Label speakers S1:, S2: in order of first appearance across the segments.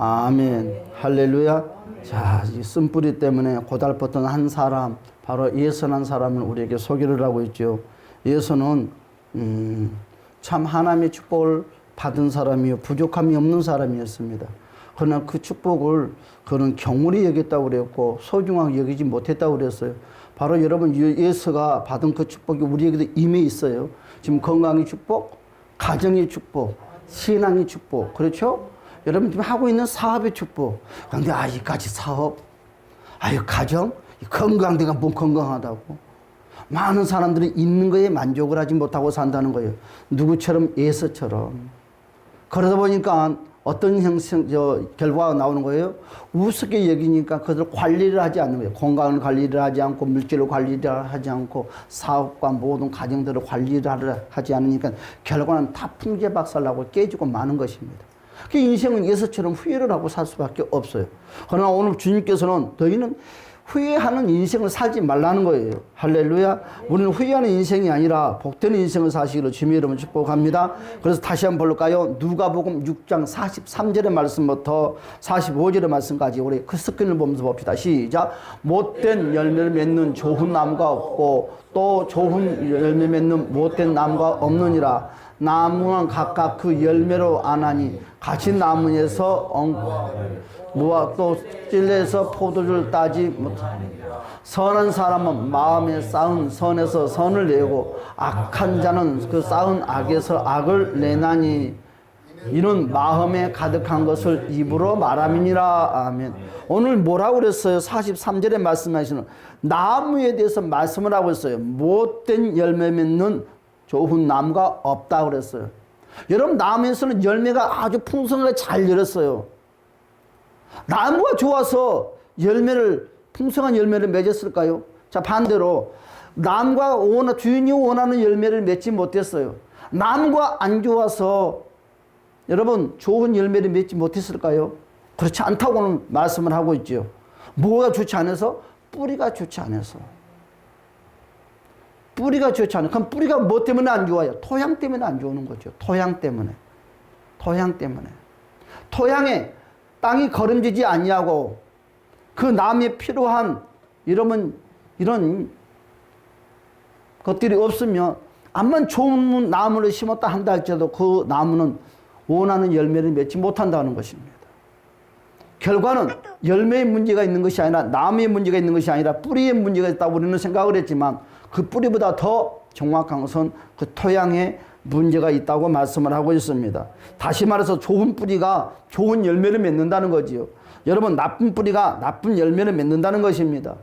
S1: 아멘. 할렐루야. 자, 이 쓴뿌리 때문에 고달팠던 한 사람, 바로 예선한 사람을 우리에게 소개를 하고 있죠. 예선은 참 하나님의 축복을 받은 사람이요, 부족함이 없는 사람이었습니다. 그러나 그 축복을 그는 경홀히 여겼다고 그랬고 소중하게 여기지 못했다고 그랬어요. 바로 여러분 예수가 받은 그 축복이 우리에게도 임해 있어요. 지금 건강의 축복, 가정의 축복, 신앙의 축복, 그렇죠? 여러분 지금 하고 있는 사업의 축복. 그런데 이까지 사업, 가정, 건강, 내가 뭐 건강하다고. 많은 사람들이 있는 거에 만족을 하지 못하고 산다는 거예요. 누구처럼? 예수처럼. 그러다 보니까 어떤 결과가 나오는 거예요? 우습게 여기니까 그들 관리를 하지 않는 거예요. 건강을 관리를 하지 않고, 물질을 관리를 하지 않고, 사업과 모든 가정들을 관리를 하지 않으니까 결과는 다 풍제박살나고 깨지고 마는 것입니다. 그 인생은 예수처럼 후회를 하고 살 수밖에 없어요. 그러나 오늘 주님께서는 너희는 후회하는 인생을 살지 말라는 거예요. 할렐루야. 우리는 후회하는 인생이 아니라 복되는 인생을 사시기를 주님의 이름으로 축복합니다. 그래서 다시 한번 볼까요? 누가복음 6장 43절의 말씀부터 45절의 말씀까지 우리 그 스크린을 보면서 봅시다. 시작. 못된 열매를 맺는 좋은 나무가 없고 또 좋은 열매 맺는 못된 나무가 없느니라. 나무는 각각 그 열매로 아나니 같이 나무에서 무화 또 찔레에서 포도주를 따지 못하니 선한 사람은 마음에 쌓은 선에서 선을 내고 악한 자는 그 쌓은 악에서 악을 내나니 이는 마음에 가득한 것을 입으로 말함이니라. 아멘. 오늘 뭐라고 그랬어요? 43절에 말씀하시는 나무에 대해서 말씀을 하고 있어요. 못된 열매 맺는 좋은 나무가 없다고 그랬어요. 여러분 나무에서는 열매가 아주 풍성하게 잘 열었어요. 나무가 좋아서 풍성한 열매를 맺었을까요? 자, 반대로 나무가 주인이 원하는 열매를 맺지 못했어요. 나무가 안 좋아서 여러분 좋은 열매를 맺지 못했을까요? 그렇지 않다고는 말씀을 하고 있죠. 뭐가 좋지 않아서? 뿌리가 좋지 않아서. 뿌리가 좋지 않아요. 그럼 뿌리가 뭐 때문에 안 좋아요? 토양 때문에 안 좋은 거죠. 토양 때문에. 토양에 땅이 거름지지 아니하고 그 나무에 필요한 이런 것들이 없으면 암만 좋은 나무를 심었다 한다 할지라도 그 나무는 원하는 열매를 맺지 못한다는 것입니다. 결과는 열매의 문제가 있는 것이 아니라 나무의 문제가 있는 것이 아니라 뿌리의 문제가 있다고 우리는 생각을 했지만 그 뿌리보다 더 정확한 것은 그 토양에 문제가 있다고 말씀을 하고 있습니다. 다시 말해서 좋은 뿌리가 좋은 열매를 맺는다는 거지요. 여러분 나쁜 뿌리가 나쁜 열매를 맺는다는 것입니다.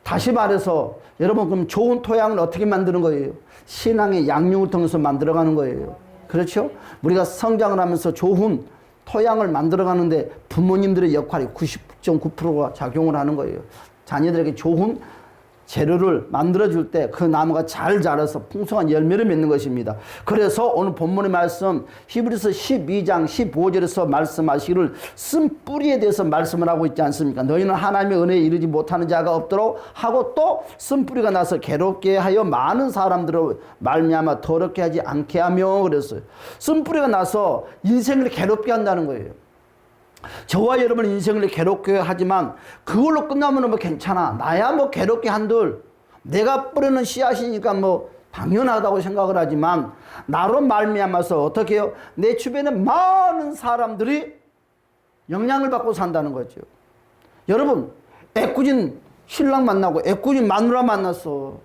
S1: 다시 말해서 여러분 그럼 좋은 토양을 어떻게 만드는 거예요? 신앙의 양육을 통해서 만들어가는 거예요. 그렇죠? 우리가 성장을 하면서 좋은 토양을 만들어가는데 부모님들의 역할이 99.9%가 작용을 하는 거예요. 자녀들에게 좋은 재료를 만들어줄 때 그 나무가 잘 자라서 풍성한 열매를 맺는 것입니다. 그래서 오늘 본문의 말씀 히브리서 12장 15절에서 말씀하시기를 쓴 뿌리에 대해서 말씀을 하고 있지 않습니까? 너희는 하나님의 은혜에 이르지 못하는 자가 없도록 하고 또 쓴 뿌리가 나서 괴롭게 하여 많은 사람들을 말미암아 더럽게 하지 않게 하며 그랬어요. 쓴 뿌리가 나서 인생을 괴롭게 한다는 거예요. 저와 여러분 인생을 괴롭게 하지만 그걸로 끝나면 뭐 괜찮아. 나야 뭐 괴롭게 한들 내가 뿌리는 씨앗이니까 뭐 당연하다고 생각을 하지만 나로 말미암아서 어떻게 해요? 내 주변에 많은 사람들이 영향을 받고 산다는 거죠. 여러분 애꿎은 신랑 만나고 애꿎은 마누라 만났어.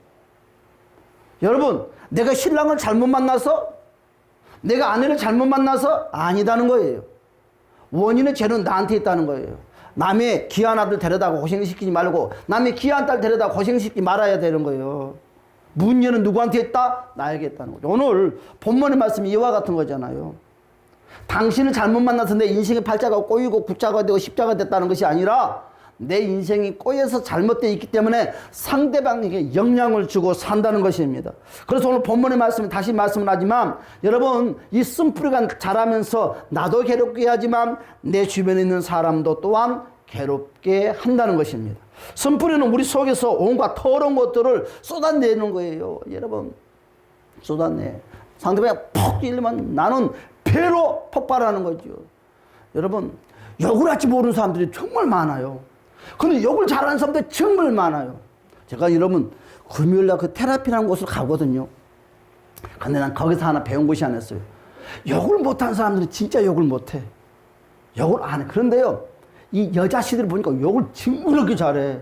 S1: 여러분 내가 신랑을 잘못 만나서 내가 아내를 잘못 만나서 아니다는 거예요. 원인의 죄는 나한테 있다는 거예요. 남의 귀한 아들 데려다가 고생시키지 말고 남의 귀한 딸 데려다가 고생시키지 말아야 되는 거예요. 문제는 누구한테 있다? 나에게 있다는 거죠. 오늘 본문의 말씀이 이와 같은 거잖아요. 당신을 잘못 만나서 내 인생의 팔자가 꼬이고 굽자가 되고 십자가 됐다는 것이 아니라 내 인생이 꼬여서 잘못되어 있기 때문에 상대방에게 영향을 주고 산다는 것입니다. 그래서 오늘 본문의 말씀을 다시 말씀을 하지만 여러분 이 쓴뿌리가 자라면서 나도 괴롭게 하지만 내 주변에 있는 사람도 또한 괴롭게 한다는 것입니다. 쓴뿌리는 우리 속에서 온갖 더러운 것들을 쏟아내는 거예요. 여러분 쏟아내. 상대방이 푹 찔리면 나는 배로 폭발하는 거죠. 여러분 욕을 할지 모르는 사람들이 정말 많아요. 근데 욕을 잘하는 사람들이 정말 많아요. 제가 여러분 금요일날 그 테라피라는 곳을 가거든요. 근데 난 거기서 하나 배운 것이 하나 있어요. 욕을 못하는 사람들은 진짜 욕을 못해. 욕을 안 해. 그런데요, 이 여자씨들 보니까 욕을 징그럽게 잘해.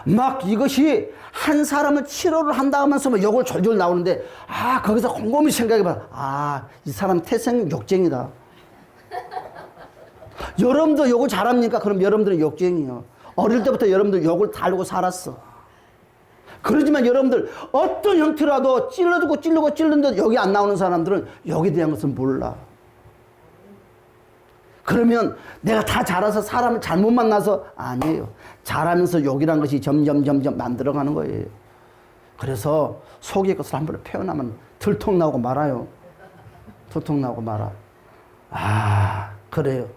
S1: 막 이것이 한 사람을 치료를 한다 하면서 막 욕을 졸졸 나오는데, 아, 거기서 곰곰이 생각해봐. 아, 이 사람 태생 욕쟁이다. 여러분도 욕을 잘합니까? 그럼 여러분들은 욕쟁이요. 어릴 때부터 여러분들 욕을 달고 살았어. 그러지만 여러분들 어떤 형태라도 찔러도 욕이 안 나오는 사람들은 욕에 대한 것을 몰라. 그러면 내가 다 자라서 사람을 잘못 만나서 아니에요. 자라면서 욕이란 것이 점점 만들어가는 거예요. 그래서 속의 것을 한번 표현하면 들통 나오고 말아요. 들통 나오고 말아. 아, 그래요.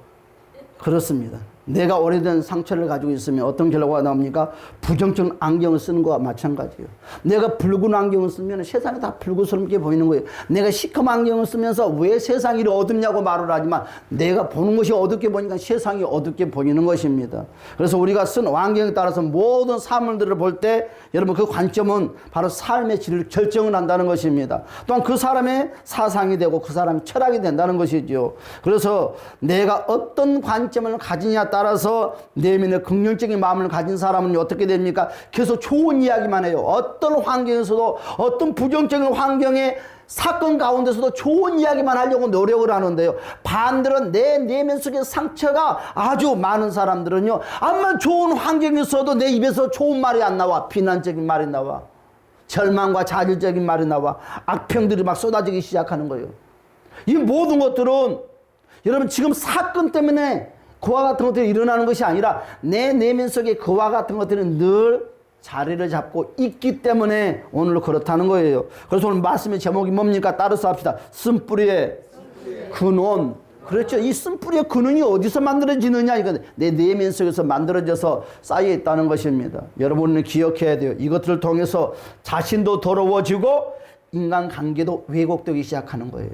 S1: 그렇습니다. 내가 오래된 상처를 가지고 있으면 어떤 결과가 나옵니까? 부정적 안경을 쓰는 거와 마찬가지예요. 내가 붉은 안경을 쓰면 세상이 다 붉은스럽게 보이는 거예요. 내가 시커먼 안경을 쓰면서 왜 세상이 어둡냐고 말을 하지만 내가 보는 것이 어둡게 보니까 세상이 어둡게 보이는 것입니다. 그래서 우리가 쓴 안경에 따라서 모든 사물들을 볼 때 여러분 그 관점은 바로 삶의 질을 결정을 한다는 것입니다. 또한 그 사람의 사상이 되고 그 사람의 철학이 된다는 것이죠. 그래서 내가 어떤 관점을 가지냐 따라서 내면의 긍정적인 마음을 가진 사람은 어떻게 됩니까? 계속 좋은 이야기만 해요. 어떤 환경에서도 어떤 부정적인 환경에 사건 가운데서도 좋은 이야기만 하려고 노력을 하는데요. 반대로 내 내면 속에 상처가 아주 많은 사람들은요. 아무리 좋은 환경에서도 내 입에서 좋은 말이 안 나와. 비난적인 말이 나와. 절망과 자질적인 말이 나와. 악평들이 막 쏟아지기 시작하는 거예요. 이 모든 것들은 여러분 지금 사건 때문에 그와 같은 것들이 일어나는 것이 아니라 내 내면 속에 그와 같은 것들은 늘 자리를 잡고 있기 때문에 오늘 그렇다는 거예요. 그래서 오늘 말씀의 제목이 뭡니까? 따라서 합시다. 쓴뿌리의 근원. 그렇죠. 이 쓴뿌리의 근원이 어디서 만들어지느냐? 이거 내 내면 속에서 만들어져서 쌓여 있다는 것입니다. 여러분은 기억해야 돼요. 이것들을 통해서 자신도 더러워지고 인간관계도 왜곡되기 시작하는 거예요.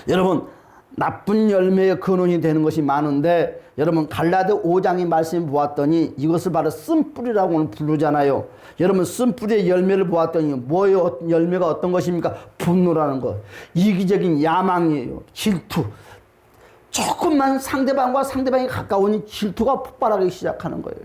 S1: 여러분 나쁜 열매의 근원이 되는 것이 많은데 여러분 갈라디아 5장의 말씀을 보았더니 이것을 바로 쓴뿌리라고 오늘 부르잖아요. 여러분 쓴뿌리의 열매를 보았더니 뭐예요? 열매가 어떤 것입니까? 분노라는 것, 이기적인 야망이에요. 질투. 조금만 상대방과 상대방이 가까우니 질투가 폭발하기 시작하는 거예요.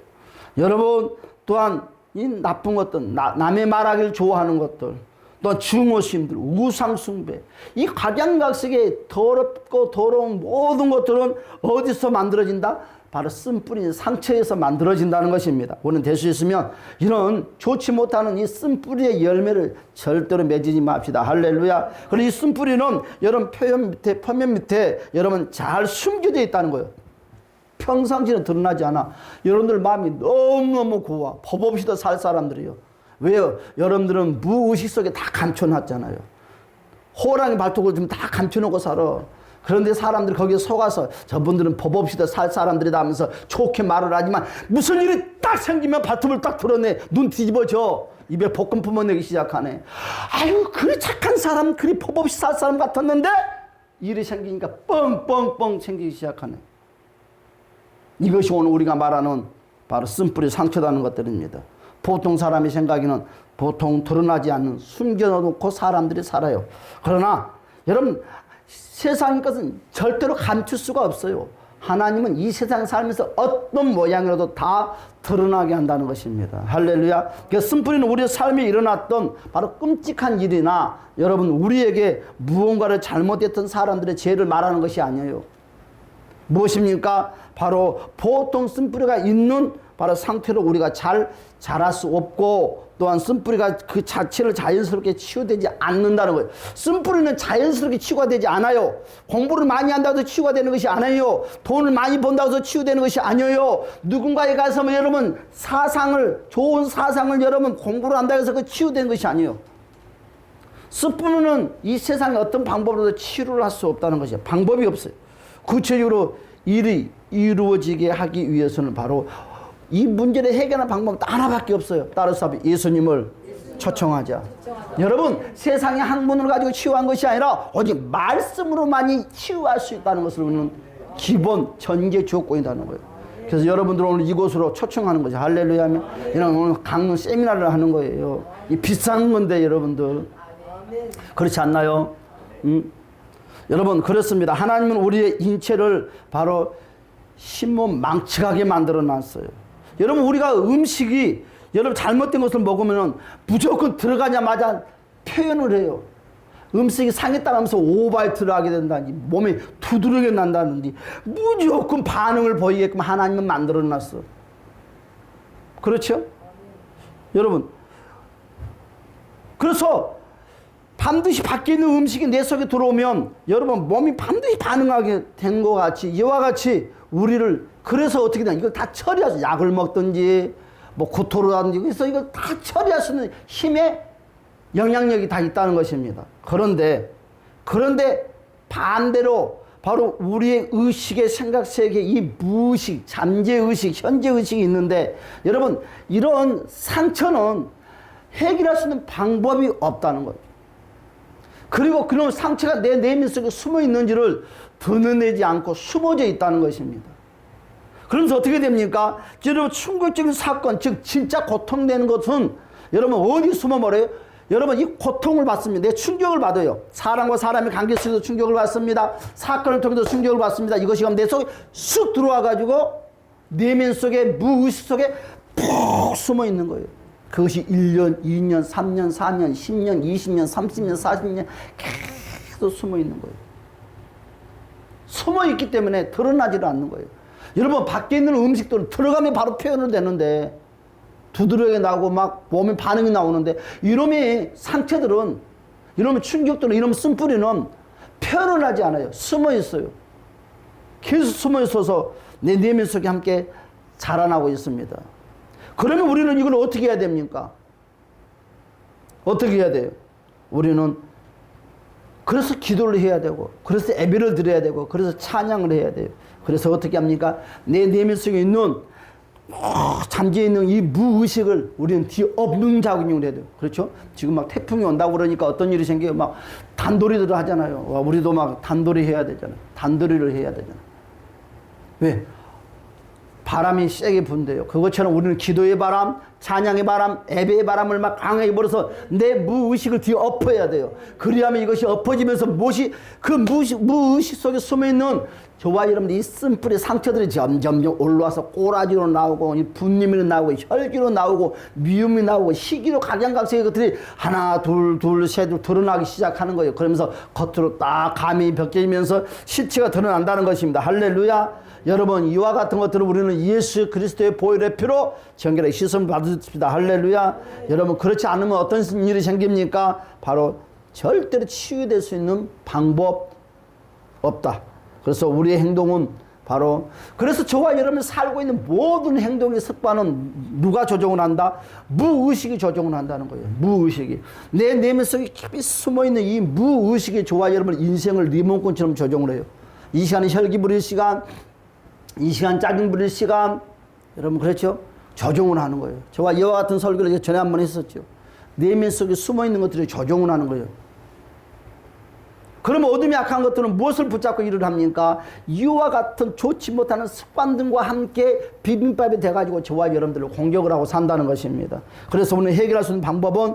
S1: 여러분 또한 이 나쁜 것들, 남의 말하기를 좋아하는 것들, 또 증오심들, 우상숭배, 이 각양각색의 더럽고 더러운 모든 것들은 어디서 만들어진다? 바로 쓴뿌리 상처에서 만들어진다는 것입니다. 우리는 될 수 있으면 이런 좋지 못하는 이 쓴뿌리의 열매를 절대로 맺지 맙시다. 할렐루야. 그리고 이 쓴뿌리는 여러분 표면 밑에 여러분 잘 숨겨져 있다는 거예요. 평상시는 드러나지 않아. 여러분들 마음이 너무너무 고와. 법 없이도 살 사람들이요. 왜요? 여러분들은 무의식 속에 다 감춰놨잖아요. 호랑이 발톱을 좀 다 감춰놓고 살아. 그런데 사람들이 거기에 속아서 저분들은 법 없이도 살 사람들이다 하면서 좋게 말을 하지만 무슨 일이 딱 생기면 발톱을 딱 드러내. 눈 뒤집어져. 입에 볶음 품어내기 시작하네. 아유, 그리 착한 사람, 그리 법 없이 살 사람 같았는데 일이 생기니까 뻥뻥뻥 생기기 시작하네. 이것이 오늘 우리가 말하는 바로 쓴뿌리 상처라는 것들입니다. 보통 사람의 생각에는 보통 드러나지 않는 숨겨놓고 사람들이 살아요. 그러나 여러분 세상의 것은 절대로 감출 수가 없어요. 하나님은 이 세상에 살면서 어떤 모양이라도 다 드러나게 한다는 것입니다. 할렐루야. 그 쓴뿌리는 우리의 삶에 일어났던 바로 끔찍한 일이나 여러분 우리에게 무언가를 잘못했던 사람들의 죄를 말하는 것이 아니에요. 무엇입니까? 바로 보통 쓴뿌리가 있는 바로 상태로 우리가 잘 자랄 수 없고 또한 쓴뿌리가 그 자체를 자연스럽게 치유되지 않는다는 거예요. 쓴뿌리는 자연스럽게 치유가 되지 않아요. 공부를 많이 한다고 해서 치유가 되는 것이 아니에요. 돈을 많이 번다고 해서 치유되는 것이 아니에요. 누군가에 가서 여러분 좋은 사상을 여러분 공부를 한다고 해서 그 치유되는 것이 아니에요. 쓴뿌리는 이 세상에 어떤 방법으로도 치유를 할 수 없다는 것이에요. 방법이 없어요. 구체적으로 일이 이루어지게 하기 위해서는 바로 이 문제를 해결하는 방법은 하나밖에 없어요. 따라서 예수님을 초청하자. 여러분 세상의 학문을 가지고 치유한 것이 아니라 오직 말씀으로만이 치유할 수 있다는 것을 우리는 기본 전개 조건이라는 거예요. 그래서 여러분들 오늘 이곳으로 초청하는 거죠. 할렐루야 하면 이런 오늘 강론 세미나를 하는 거예요. 이 비싼 건데 여러분들 그렇지 않나요? 여러분 그렇습니다. 하나님은 우리의 인체를 바로 신몸 망측하게 만들어 놨어요. 여러분 우리가 음식이 여러분 잘못된 것을 먹으면 무조건 들어가자마자 표현을 해요. 음식이 상했다 하면서 오바이트를 하게 된다니 몸이 두드러게 난다든지 무조건 반응을 보이게끔 하나님은 만들어 놨어. 그렇죠? 여러분 그래서 반드시 밖에 있는 음식이 내 속에 들어오면 여러분 몸이 반드시 반응하게 된 것 같이 이와 같이 우리를 그래서 어떻게 되냐 이걸 다 처리하죠. 약을 먹든지 뭐 구토를 하든지 그래서 이걸 다 처리할 수 있는 힘의 영향력이 다 있다는 것입니다. 그런데 반대로 바로 우리의 의식의 생각세계 이 무의식, 잠재의식, 현재의식이 있는데 여러분 이런 상처는 해결할 수 있는 방법이 없다는 거예요. 그리고 그런 상처가 내 내면 속에 숨어 있는지를 드러내지 않고 숨어져 있다는 것입니다. 그러면서 어떻게 됩니까? 여러분 충격적인 사건, 즉 진짜 고통되는 것은 여러분 어디 숨어버려요? 여러분 이 고통을 받습니다. 내 충격을 받아요. 사람과 사람의 관계 속에서 충격을 받습니다. 사건을 통해서 충격을 받습니다. 이것이 내 속에 쑥 들어와가지고 내면 속에 무의식 속에 푹 숨어 있는 거예요. 그것이 1년, 2년, 3년, 4년, 10년, 20년, 30년, 40년 계속 숨어 있는 거예요. 숨어 있기 때문에 드러나지를 않는 거예요. 여러분 밖에 있는 음식들은 들어가면 바로 표현을 되는데 두드러기 나고 막 몸에 반응이 나오는데 이놈의 상처들은 이놈의 충격들은 이놈의 쓴뿌리는 표현을 하지 않아요. 숨어 있어요. 계속 숨어 있어서 내 내면 속에 함께 자라나고 있습니다. 그러면 우리는 이걸 어떻게 해야 됩니까? 어떻게 해야 돼요? 우리는 그래서 기도를 해야 되고 그래서 예배를 드려야 되고 그래서 찬양을 해야 돼요. 그래서 어떻게 합니까? 내 내면 속에 있는 잠재해 있는 이 무의식을 우리는 뒤엎는 작용을 해야 돼요. 그렇죠? 지금 막 태풍이 온다고 그러니까 어떤 일이 생겨요? 막 단도리들을 하잖아요. 우리도 막 단도리 해야 되잖아요. 단도리를 해야 되잖아요. 왜? 바람이 세게 분대요. 그것처럼 우리는 기도의 바람, 찬양의 바람, 예배의 바람을 막 강하게 불어서 내 무의식을 뒤엎어야 돼요. 그리하면 이것이 엎어지면서 그 무의식 속에 숨어있는 저와 여러분들 이 쓴뿌리 상처들이 점점 올라와서 꼬라지로 나오고 분림이 나오고 혈기로 나오고 미움이 나오고 시기로 각양각색의 것들이 하나 둘 셋 드러나기 시작하는 거예요. 그러면서 겉으로 딱 감이 벗겨지면서 실체가 드러난다는 것입니다. 할렐루야. 여러분 이와 같은 것들을 우리는 예수 그리스도의 보혈의 피로 정결하게 씻음을 받으십시다. 할렐루야. 여러분 그렇지 않으면 어떤 일이 생깁니까? 바로 절대로 치유될 수 있는 방법 없다. 그래서 우리의 행동은 바로 그래서 저와 여러분이 살고 있는 모든 행동의 습관은 누가 조정을 한다? 무의식이 조정을 한다는 거예요. 무의식이. 내 내면 속에 깊이 숨어있는 이 무의식이 저와 여러분의 인생을 리모컨처럼 조정을 해요. 이 시간이 혈기 부릴 시간, 이 시간 짜증 부릴 시간, 여러분 그렇죠? 조정을 하는 거예요. 저와 이와 같은 설교를 전에 한번 했었죠. 내면 속에 숨어있는 것들이 조정을 하는 거예요. 그러면 어둠이 약한 것들은 무엇을 붙잡고 일을 합니까? 이와 같은 좋지 못하는 습관들과 함께 비빔밥이 돼가지고 저와 여러분들을 공격을 하고 산다는 것입니다. 그래서 오늘 해결할 수 있는 방법은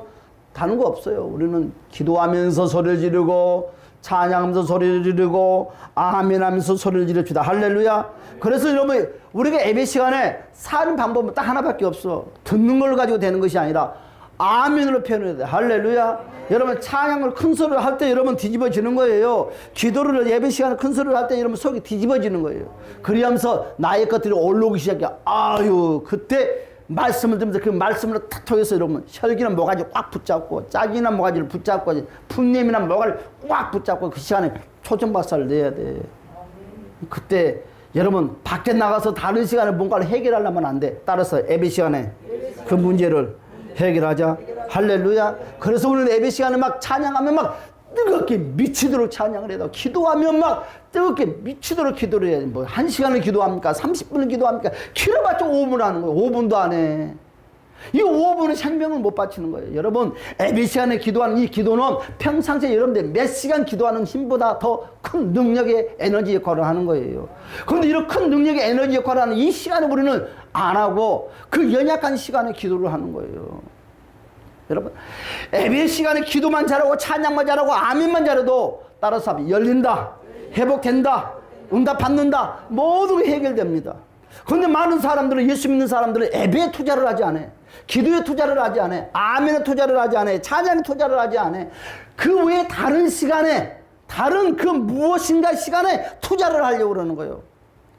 S1: 다른 거 없어요. 우리는 기도하면서 소리를 지르고 찬양하면서 소리를 지르고 아멘 하면서 소리를 지릅시다. 할렐루야. 그래서 여러분 우리가 예배 시간에 사는 방법은 딱 하나밖에 없어. 듣는 걸 가지고 되는 것이 아니라 아멘으로 표현해야 돼. 할렐루야. 여러분 찬양을 큰 소리로 할 때 여러분 뒤집어지는 거예요. 기도를 예배 시간에 큰 소리로 할 때 여러분 속이 뒤집어지는 거예요. 그러면서 나의 것들이 올라오기 시작해. 아유 그때 말씀을 들으면서 그 말씀으로 탁 통해서 여러분 혈기나 모가지를 꽉 붙잡고 짝이나 모가지를 붙잡고 풍냄이나 모가지를 꽉 붙잡고 그 시간에 초정박살을 내야 돼. 그때 여러분 밖에 나가서 다른 시간에 뭔가를 해결하려면 안 돼. 따라서 예배 시간에 그 문제를 해결하자. 할렐루야. 그래서 오늘 예배 시간에 막 찬양하면 막 뜨겁게 미치도록 찬양을 해도 기도하면 막 뜨겁게 미치도록 기도를 해야 돼. 뭐 1시간을 기도합니까? 30분을 기도합니까? 길어봤자 5분 하는 거예요. 5분도 안 해. 이 5분의 생명을 못 바치는 거예요. 여러분, 예배 시간에 기도하는 이 기도는 평상시에 여러분들 몇 시간 기도하는 힘보다 더 큰 능력의 에너지 역할을 하는 거예요. 그런데 이런 큰 능력의 에너지 역할을 하는 이 시간에 우리는 안 하고 그 연약한 시간에 기도를 하는 거예요. 여러분, 예배 시간에 기도만 잘하고 찬양만 잘하고 아멘만 잘해도 따라서 열린다, 회복된다, 응답 받는다, 모든 게 해결됩니다. 그런데 많은 사람들은, 예수 믿는 사람들은 예배에 투자를 하지 않아. 기도에 투자를 하지 않아. 아멘에 투자를 하지 않아. 찬양에 투자를 하지 않아. 그 외에 다른 시간에, 다른 그 무엇인가 시간에 투자를 하려고 그러는 거예요.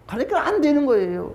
S1: 그러니까 안 되는 거예요.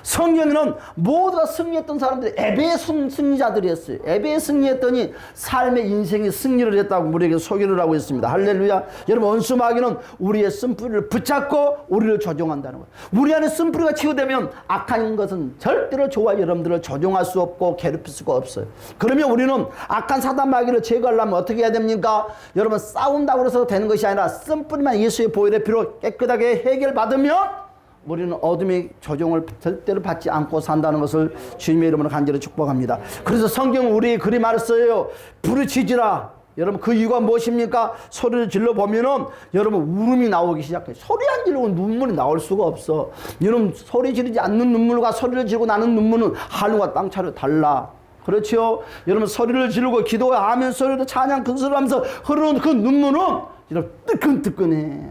S1: 성경에는 모두가 승리했던 사람들이 예배의 승리자들이었어요. 예배에 승리했더니 삶의 인생이 승리를 했다고 우리에게 소개를 하고 있습니다. 할렐루야. 여러분, 원수마귀는 우리의 쓴뿌리를 붙잡고 우리를 조종한다는 거예요. 우리 안에 쓴뿌리가 치유되면 악한 것은 절대로 저와 여러분들을 조종할 수 없고 괴롭힐 수가 없어요. 그러면 우리는 악한 사단 마귀를 제거하려면 어떻게 해야 됩니까? 여러분, 싸운다고 해서 되는 것이 아니라 쓴뿌리만 예수의 보혈의 피로 깨끗하게 해결받으면 우리는 어둠의 조종을 절대로 받지 않고 산다는 것을 주님의 이름으로 간절히 축복합니다. 그래서 성경은 우리 그리 말했어요. 부르짖으라. 여러분, 그 이유가 무엇입니까? 소리를 질러 보면은 여러분 울음이 나오기 시작해요. 소리 안 지르고 눈물이 나올 수가 없어. 여러분, 소리 지르지 않는 눈물과 소리를 지르고 나는 눈물은 하늘과 땅 차이로 달라. 그렇죠? 여러분, 소리를 지르고 기도와 아멘 소리로 찬양 근소를 하면서 흐르는 그 눈물은 여러분 뜨끈뜨끈해.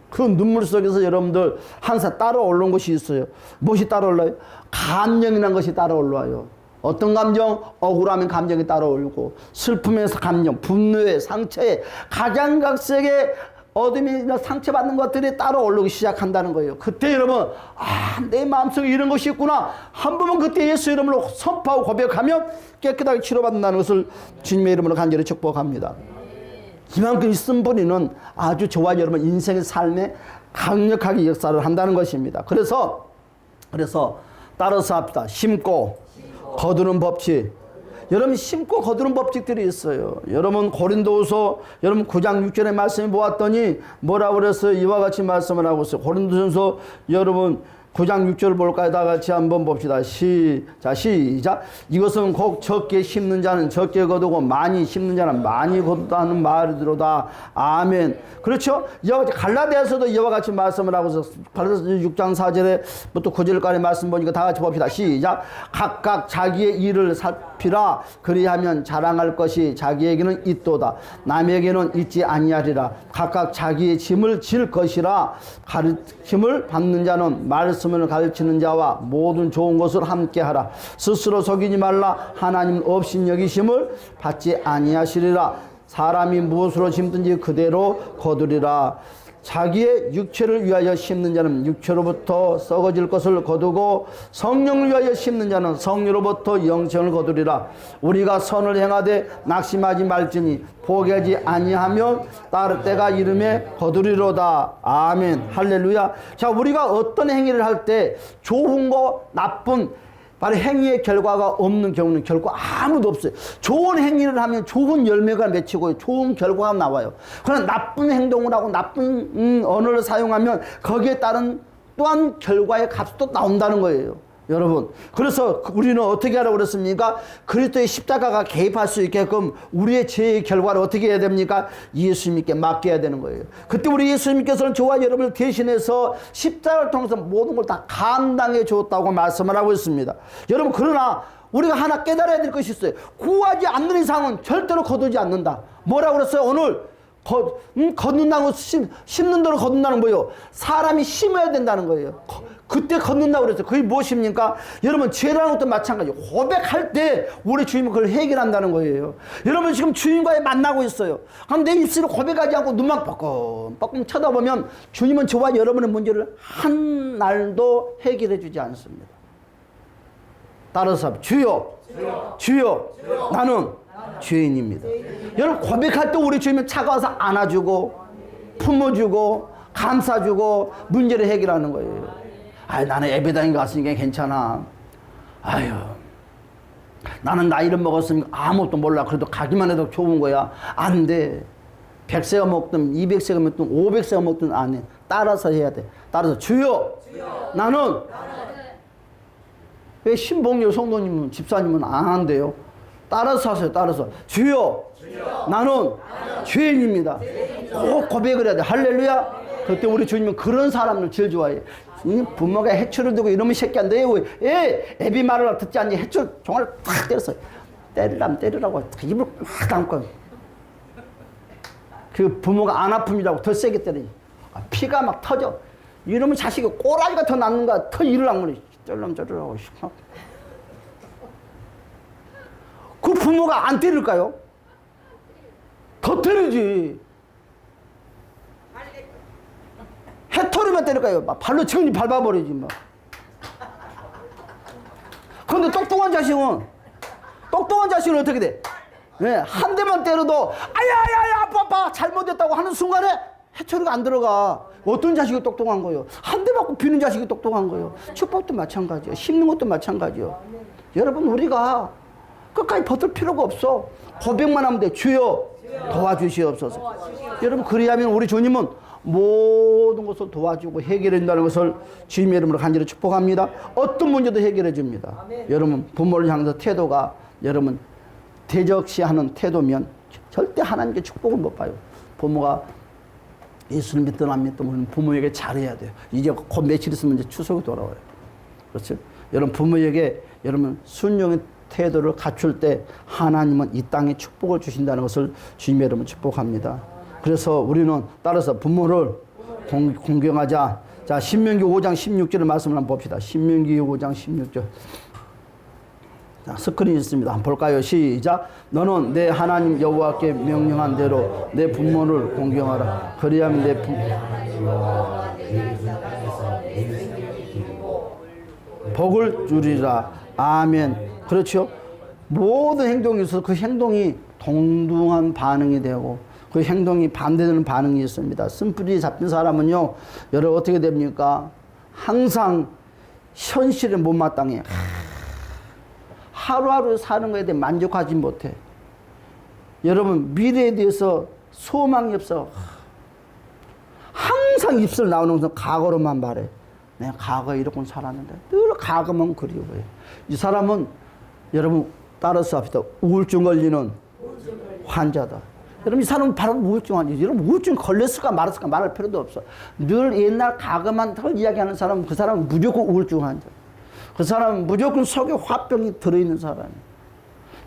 S1: 그 눈물 속에서 여러분들 항상 따라 올라온 것이 있어요. 무엇이 따라 올라요? 감정이라는 것이 따라 올라와요. 어떤 감정? 억울하면 감정이 따라 올고, 슬픔에서 감정, 분노에, 상처에, 각양각색의 어둠이나 상처받는 것들이 따라 올라오기 시작한다는 거예요. 그때 여러분, 내 마음속에 이런 것이 있구나. 한 번만 그때 예수 이름으로 선포하고 고백하면 깨끗하게 치료받는다는 것을 주님의 이름으로 간절히 축복합니다. 이만큼 이 쓴뿌리는 아주 저와 여러분 인생의 삶에 강력하게 역사를 한다는 것입니다. 그래서 따라서 합시다. 심고 거두는 법칙. 여러분, 심고 거두는 법칙들이 있어요. 여러분, 고린도후서 여러분 9장 6절의 말씀을 보았더니 뭐라고 그랬어요? 이와 같이 말씀을 하고 있어요. 고린도전서 여러분 9장 6절을 볼까요? 다 같이 한번 봅시다. 시작. 이것은 곧 적게 심는 자는 적게 거두고 많이 심는 자는 많이 거두다는 말이로다. 아멘. 그렇죠? 갈라디아서도 이와 같이 말씀을 하고 있어서 갈라디아서 6장 4절에부터 9절까지 말씀 보니까 다 같이 봅시다. 시작. 각각 자기의 일을 살피라. 그리하면 자랑할 것이 자기에게는 있도다. 남에게는 있지 아니하리라. 각각 자기의 짐을 질 것이라. 가르침을 받는 자는 말씀을 가르치는 자와 모든 좋은 것을 함께하라. 스스로 속이지 말라. 하나님 없인 여기심을 받지 아니하시리라. 사람이 무엇으로 심든지 그대로 거두리라. 자기의 육체를 위하여 심는 자는 육체로부터 썩어질 것을 거두고 성령을 위하여 심는 자는 성령으로부터 영생을 거두리라. 우리가 선을 행하되 낙심하지 말지니 포기하지 아니하면 따를 때가 이름에 거두리로다. 아멘. 할렐루야. 자, 우리가 어떤 행위를 할 때 좋은 거 나쁜 바로 행위의 결과가 없는 경우는 결코 아무도 없어요. 좋은 행위를 하면 좋은 열매가 맺히고 좋은 결과가 나와요. 그러나 나쁜 행동을 하고 나쁜 언어를 사용하면 거기에 따른 또한 결과의 값도 나온다는 거예요. 여러분, 그래서 우리는 어떻게 하라고 그랬습니까? 그리스도의 십자가가 개입할 수 있게끔 우리의 죄의 결과를 어떻게 해야 됩니까? 예수님께 맡겨야 되는 거예요. 그때 우리 예수님께서는 저와 여러분을 대신해서 십자가를 통해서 모든 걸 다 감당해 줬다고 말씀을 하고 있습니다. 여러분, 그러나 우리가 하나 깨달아야 될 것이 있어요. 구하지 않는 이상은 절대로 거두지 않는다. 뭐라고 그랬어요? 오늘 걷는다고 심는 대로 걷는다는 거예요. 사람이 심어야 된다는 거예요. 그때 걷는다고 그랬어요. 그게 무엇입니까? 여러분, 죄라는 것도 마찬가지예요. 고백할 때 우리 주님은 그걸 해결한다는 거예요. 여러분, 지금 주님과의 만나고 있어요. 그럼 내 입술을 고백하지 않고 눈만 뻐끔뻐끔 쳐다보면 주님은 저와 여러분의 문제를 한 날도 해결해 주지 않습니다. 따라서 주여 나는 죄인입니다. 여러분, 고백할 때 우리 주님은 차가워서 안아주고 품어주고 감싸주고 문제를 해결하는 거예요. 나는 예배당에 갔으니까 괜찮아. 나는 나이를 먹었으니까 아무것도 몰라. 그래도 가기만 해도 좋은 거야. 안 돼. 100세가 먹든 200세가 먹든 500세가 먹든 안 해. 따라서 해야 돼. 따라서 주여. 나는 왜 신봉열 성도님은, 집사님은 안 한대요? 따라서 하세요, 따라서. 주여, 나는 죄인입니다. 꼭 고백을 해야 돼. 할렐루야. 그때 우리 주님은 그런 사람을 제일 좋아해. 부모가 해초를 두고 이러면 새끼야, 왜 애비 말을 듣지 않니? 해초 종아리 탁 때렸어. 때리라면 때리라고 입을 막 감고. 그 부모가 안 아픔이라고 더 세게 때리지. 피가 막 터져. 이러면 자식이 꼬라지가 더 낫는가, 더 일을 안 그래. 때리라면 때리라고. 그 부모가 안 때릴까요? 더 때리지. 해토리만 때릴까요? 막 발로 천지 밟아버리지 막. 그런데 똑똑한 자식은 어떻게 돼? 네, 한 대만 때려도 아야야야 아빠 잘못했다고 하는 순간에 해초리가 안 들어가. 어떤 자식이 똑똑한 거예요? 한 대 맞고 비는 자식이 똑똑한 거예요. 축복도 마찬가지예요. 심는 것도 마찬가지예요. 여러분, 우리가 끝까지 버틸 필요가 없어. 고백만 하면 돼. 주여 도와주시옵소서. 여러분, 그리하면 우리 주님은 모든 것을 도와주고 해결해 준다는 것을 주님의 이름으로 간절히 축복합니다. 어떤 문제도 해결해 줍니다. 여러분, 부모를 향해서 태도가 여러분 대적시하는 태도면 절대 하나님께 축복을 못 봐요. 부모가 예수를 믿든 안 믿든 우리는 부모에게 잘해야 돼요. 이제 곧 며칠 있으면 이제 추석이 돌아와요. 그렇죠? 여러분, 부모에게 여러분 순종의 태도를 갖출 때 하나님은 이 땅에 축복을 주신다는 것을 주님의 이름으로 축복합니다. 그래서 우리는 따라서 부모를 공경하자. 자, 신명기 5장 16절의 말씀을 한번 봅시다. 신명기 5장 16절. 자, 스크린이 있습니다. 한번 볼까요? 시작. 너는 내 하나님 여호와께 명령한 대로 내 부모를 공경하라. 그리하면 내 복을 주리라. 아멘. 그렇죠? 모든 행동이 있어서 그 행동이 동등한 반응이 되고 그 행동이 반대되는 반응이 있습니다. 쓴뿌리 잡힌 사람은요, 여러분 어떻게 됩니까? 항상 현실에 못마땅해. 하루하루 사는 것에 대해 만족하지 못해. 여러분, 미래에 대해서 소망이 없어. 항상 입술 나오는 것은 과거로만 말해. 내가 과거에 이렇게 살았는데 늘 과거만 그리워해. 이 사람은 여러분 따라서 합시다. 우울증 걸리는 환자다. 여러분, 이 사람은 바로 우울증 환자지. 여러분, 우울증 걸렸을까 말았을까 말할 필요도 없어. 늘 옛날 과거만 덜 이야기하는 사람은 그 사람은 무조건 우울증 환자. 그 사람은 무조건 속에 화병이 들어있는 사람이에요.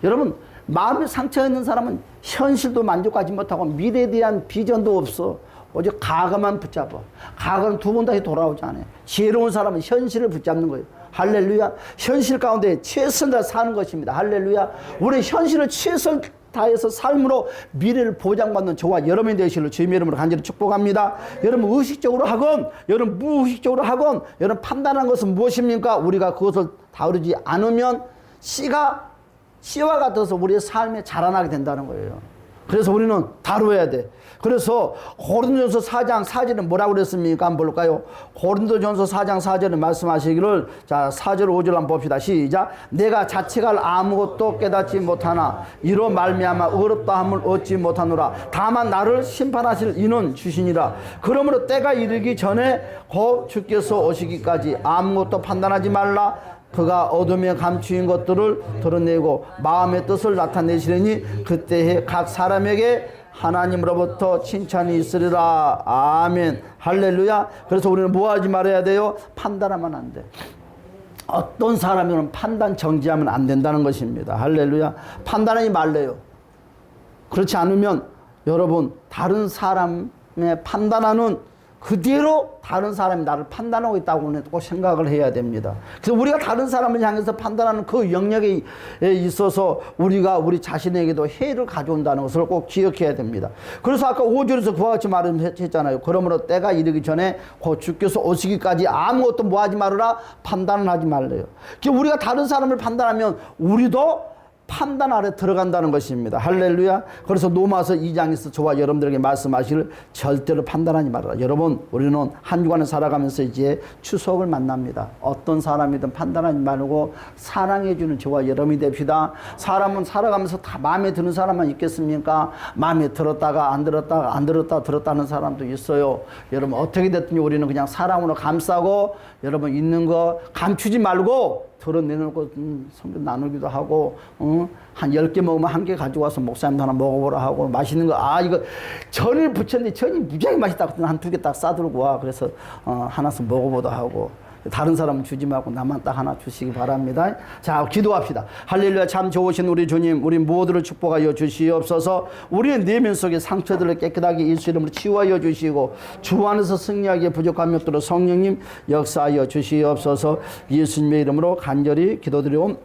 S1: 여러분, 마음에 상처 있는 사람은 현실도 만족하지 못하고 미래에 대한 비전도 없어. 오직 과거만 붙잡아. 과거는 두 번 다시 돌아오지 않아요. 지혜로운 사람은 현실을 붙잡는 거예요. 할렐루야. 현실 가운데 최선을 다해 사는 것입니다. 할렐루야. 우리 현실을 최선을 다해서 삶으로 미래를 보장받는 저와 여러분이 되시기를 주님의 이름으로 간절히 축복합니다. 여러분, 의식적으로 하건 여러분 무의식적으로 하건 여러분 판단하는 것은 무엇입니까? 우리가 그것을 다루지 않으면 씨와 같아서 우리의 삶에 자라나게 된다는 거예요. 그래서 우리는 다루어야 돼. 그래서 고린도전서 4장 4절은 뭐라고 그랬습니까? 한번 볼까요? 고린도전서 4장 4절에 말씀하시기를, 자, 4절 5절 한번 봅시다. 시작. 내가 자책할 아무것도 깨닫지 못하나 이로 말미암아 의롭다함을 얻지 못하노라. 다만 나를 심판하실 이는 주시니라. 그러므로 때가 이르기 전에 곧 주께서 오시기까지 아무것도 판단하지 말라. 그가 어둠에 감추인 것들을 드러내고 마음의 뜻을 나타내시려니 그때에 각 사람에게 하나님으로부터 칭찬이 있으리라. 아멘. 할렐루야. 그래서 우리는 뭐 하지 말아야 돼요? 판단하면 안 돼. 어떤 사람이면 판단 정지하면 안 된다는 것입니다. 할렐루야. 판단하지 말래요. 그렇지 않으면 여러분, 다른 사람의 판단하는 그대로 다른 사람이 나를 판단하고 있다고 꼭 생각을 해야 됩니다. 그래서 우리가 다른 사람을 향해서 판단하는 그 영역에 있어서 우리가 우리 자신에게도 해를 가져온다는 것을 꼭 기억해야 됩니다. 그래서 아까 5절에서 그와 같이 말했잖아요. 그러므로 때가 이르기 전에 곧 주께서 오시기까지 아무것도 뭐 하지 말아라? 판단을 하지 말래요. 우리가 다른 사람을 판단하면 우리도 판단 아래 들어간다는 것입니다. 할렐루야. 그래서 로마서 2장에서 저와 여러분들에게 말씀하시기를 절대로 판단하지 말아라. 여러분, 우리는 한 주간을 살아가면서 이제 추석을 만납니다. 어떤 사람이든 판단하지 말고 사랑해주는 저와 여러분이 됩시다. 사람은 살아가면서 다 마음에 드는 사람만 있겠습니까? 마음에 들었다가 안 들었다가 안 들었다 들었다는 사람도 있어요. 여러분, 어떻게 됐든지 우리는 그냥 사랑으로 감싸고 여러분 있는 거 감추지 말고 덜어내놓고 성경 나누기도 하고 한 10개 먹으면 1개 가지고 와서 목사님도 하나 먹어보라 하고 맛있는 거 이거 전을 부쳤는데 전이 무지하게 맛있다 그랬더니 한 2개 딱 싸들고 와. 그래서 하나씩 먹어보다 하고 다른 사람은 주지 말고 나만 딱 하나 주시기 바랍니다. 자, 기도합시다. 할렐루야. 참 좋으신 우리 주님, 우리 모두를 축복하여 주시옵소서. 우리의 내면 속의 상처들을 깨끗하게 예수 이름으로 치유하여 주시고 주 안에서 승리하기에 부족함이 없도록 성령님 역사하여 주시옵소서. 예수님의 이름으로 간절히 기도드리옵나이다.